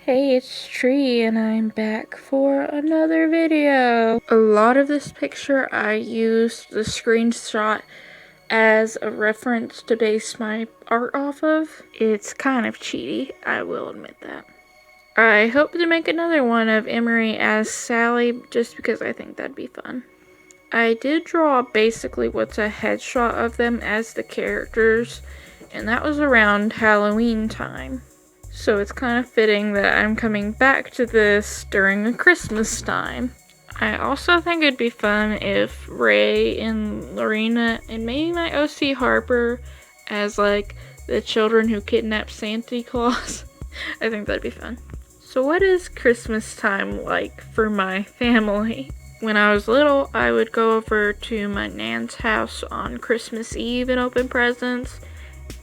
Hey, it's Tree, and I'm back for another video. A lot of this picture I used the screenshot as a reference to base my art off of. It's kind of cheaty, I will admit that. I hope to make another one of Emery as Sally, just because I think that'd be fun. I did draw basically what's a headshot of them as the characters, and that was around Halloween time. So it's kind of fitting that I'm coming back to this during the Christmas time. I also think it'd be fun if Ray and Lorena and maybe my OC Harper as like the children who kidnapped Santa Claus. I think that'd be fun. So what is Christmas time like for my family? When I was little, I would go over to my nan's house on Christmas Eve and open presents,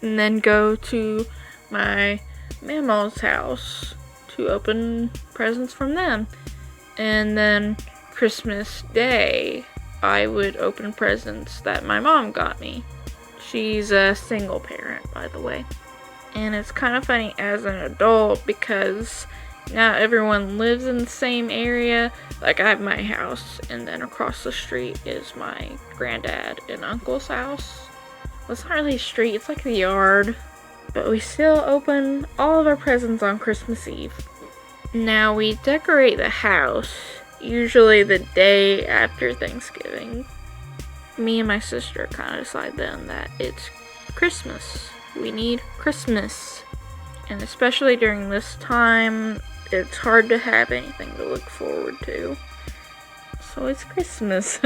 and then go to my Mama's house to open presents from them. And then Christmas Day, I would open presents that my mom got me. She's a single parent, by the way. And it's kind of funny as an adult because now everyone lives in the same area. Like, I have my house, and then across the street is my granddad and uncle's house. Well, it's not really a street, it's like the yard. But we still open all of our presents on Christmas Eve. Now, we decorate the house, usually the day after Thanksgiving. Me and my sister kind of decide then that it's Christmas. We need Christmas. And especially during this time, it's hard to have anything to look forward to. So it's Christmas.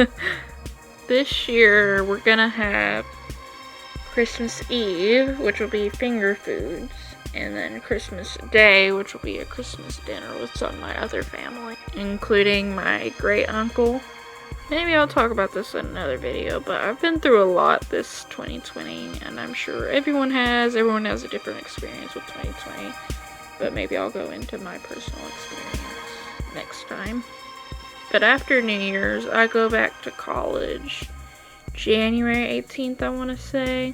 This year, we're gonna have Christmas Eve, which will be finger foods, and then Christmas Day, which will be a Christmas dinner with some of my other family, including my great uncle. Maybe I'll talk about this in another video, but I've been through a lot this 2020, and I'm sure everyone has a different experience with 2020, but maybe I'll go into my personal experience next time. But after New Year's, I go back to college, January 18th, I want to say.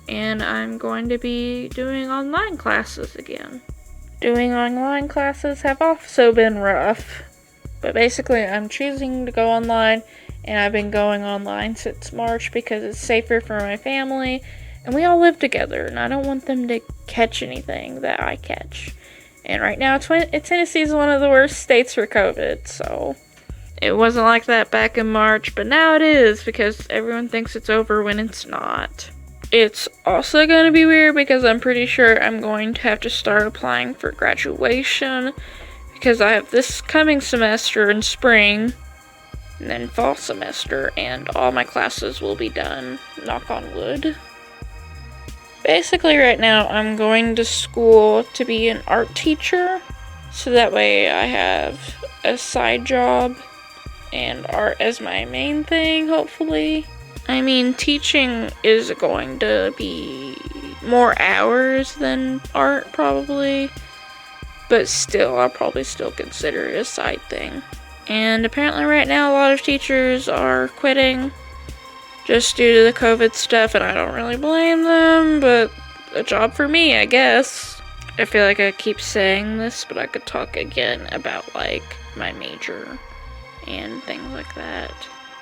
And I'm going to be doing online classes again. Doing online classes have also been rough. But basically, I'm choosing to go online, and I've been going online since March because it's safer for my family, and we all live together, and I don't want them to catch anything that I catch. And right now, Tennessee is one of the worst states for COVID, so it wasn't like that back in March, but now it is because everyone thinks it's over when it's not. It's also going to be weird because I'm pretty sure I'm going to have to start applying for graduation because I have this coming semester in spring and then fall semester, and all my classes will be done, knock on wood. Basically right now I'm going to school to be an art teacher, so that way I have a side job and art as my main thing, hopefully. I mean, teaching is going to be more hours than art, probably. But still, I'll probably still consider it a side thing. And apparently right now, a lot of teachers are quitting just due to the COVID stuff, and I don't really blame them, but a job for me, I guess. I feel like I keep saying this, but I could talk again about, like, my major and things like that.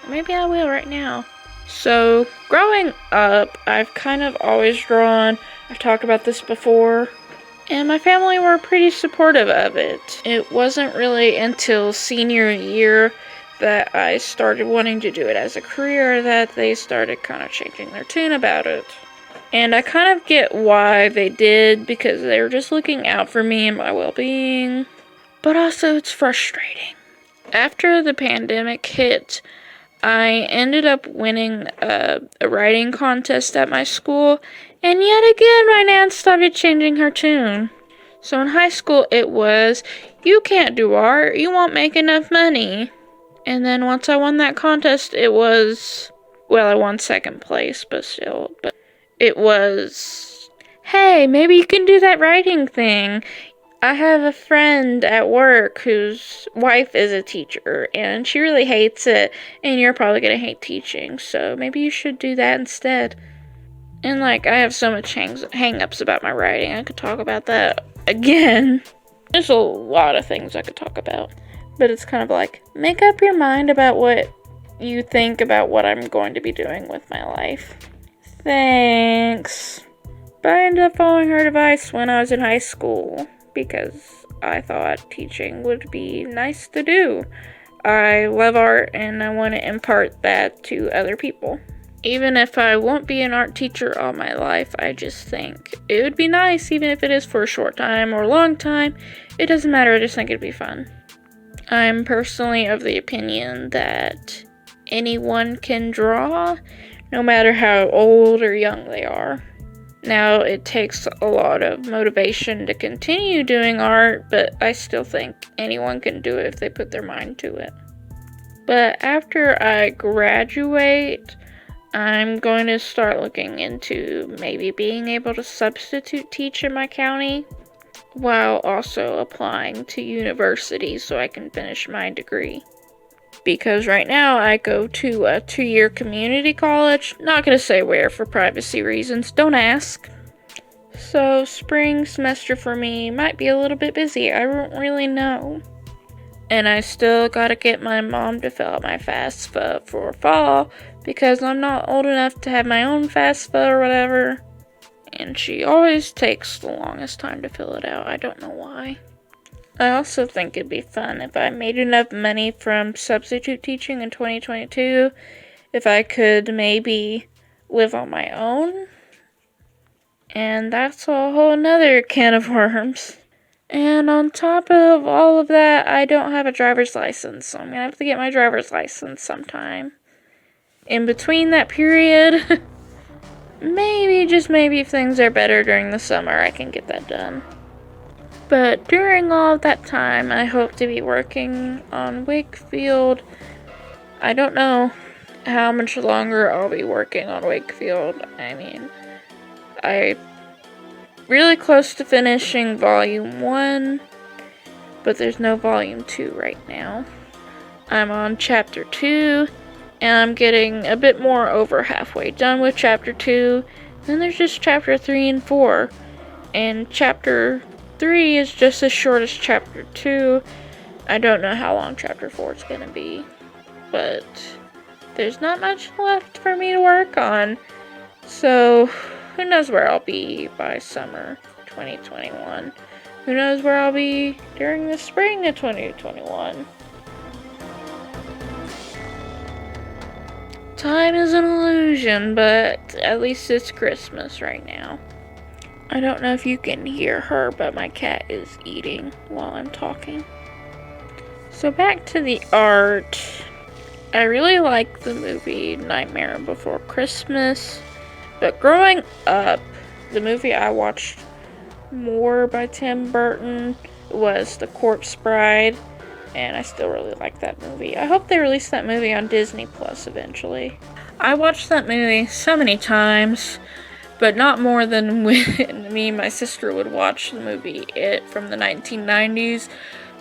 Maybe I will right now. So, growing up, I've kind of always drawn. I've talked about this before, and my family were pretty supportive of it. It wasn't really until senior year that I started wanting to do it as a career that they started kind of changing their tune about it. And I kind of get why they did, because they were just looking out for me and my well-being. But also, it's frustrating. After the pandemic hit, I ended up winning a writing contest at my school, and yet again my nan started changing her tune. So in high school it was, you can't do art, you won't make enough money. And then once I won that contest, it was, well, I won second place, but it was, hey, maybe you can do that writing thing. I have a friend at work whose wife is a teacher, and she really hates it, and you're probably going to hate teaching, so maybe you should do that instead. And, like, I have so much hang-ups about my writing, I could talk about that again. There's a lot of things I could talk about, but it's kind of like, make up your mind about what you think about what I'm going to be doing with my life. Thanks. But I ended up following her advice when I was in high school because I thought teaching would be nice to do. I love art and I want to impart that to other people. Even if I won't be an art teacher all my life, I just think it would be nice, even if it is for a short time or a long time. It doesn't matter, I just think it'd be fun. I'm personally of the opinion that anyone can draw, no matter how old or young they are. Now, it takes a lot of motivation to continue doing art, but I still think anyone can do it if they put their mind to it. But after I graduate, I'm going to start looking into maybe being able to substitute teach in my county while also applying to university so I can finish my degree. Because right now I go to a 2-year community college. Not going to say where for privacy reasons, don't ask. So spring semester for me might be a little bit busy, I don't really know. And I still gotta get my mom to fill out my FAFSA for fall because I'm not old enough to have my own FAFSA or whatever. And she always takes the longest time to fill it out. I don't know why. I also think it'd be fun if I made enough money from substitute teaching in 2022, if I could maybe live on my own. And that's a whole nother can of worms. And on top of all of that, I don't have a driver's license, so I'm gonna have to get my driver's license sometime. In between that period, maybe, just maybe, if things are better during the summer, I can get that done. But during all of that time, I hope to be working on Wakefield. I don't know how much longer I'll be working on Wakefield. I mean, I'm really close to finishing volume 1, but there's no volume 2 right now. I'm on chapter 2, and I'm getting a bit more over halfway done with chapter 2. Then there's just chapter 3 and 4, and chapter 3 is just as short as chapter 2. I don't know how long chapter 4 is going to be, but there's not much left for me to work on, so who knows where I'll be by summer 2021. Who knows where I'll be during the spring of 2021. Time is an illusion, but at least it's Christmas right now. I don't know if you can hear her, but my cat is eating while I'm talking. So back to the art. I really like the movie Nightmare Before Christmas. But growing up, the movie I watched more by Tim Burton was The Corpse Bride, and I still really like that movie. I hope they release that movie on Disney Plus eventually. I watched that movie so many times, but not more than when me and my sister would watch the movie It from the 1990s.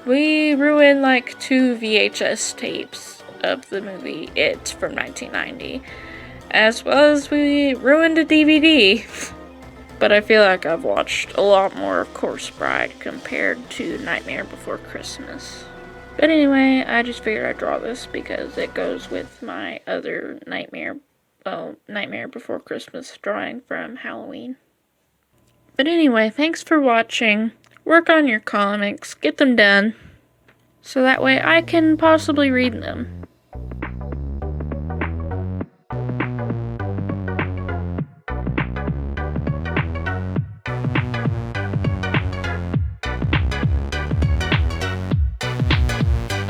We ruined like 2 VHS tapes of the movie It from 1990. As well as we ruined a DVD. But I feel like I've watched a lot more of Corpse Bride compared to Nightmare Before Christmas. But anyway, I just figured I'd draw this because it goes with my other Nightmare Before Christmas drawing from Halloween. But anyway, thanks for watching. Work on your comics, get them done, so that way I can possibly read them.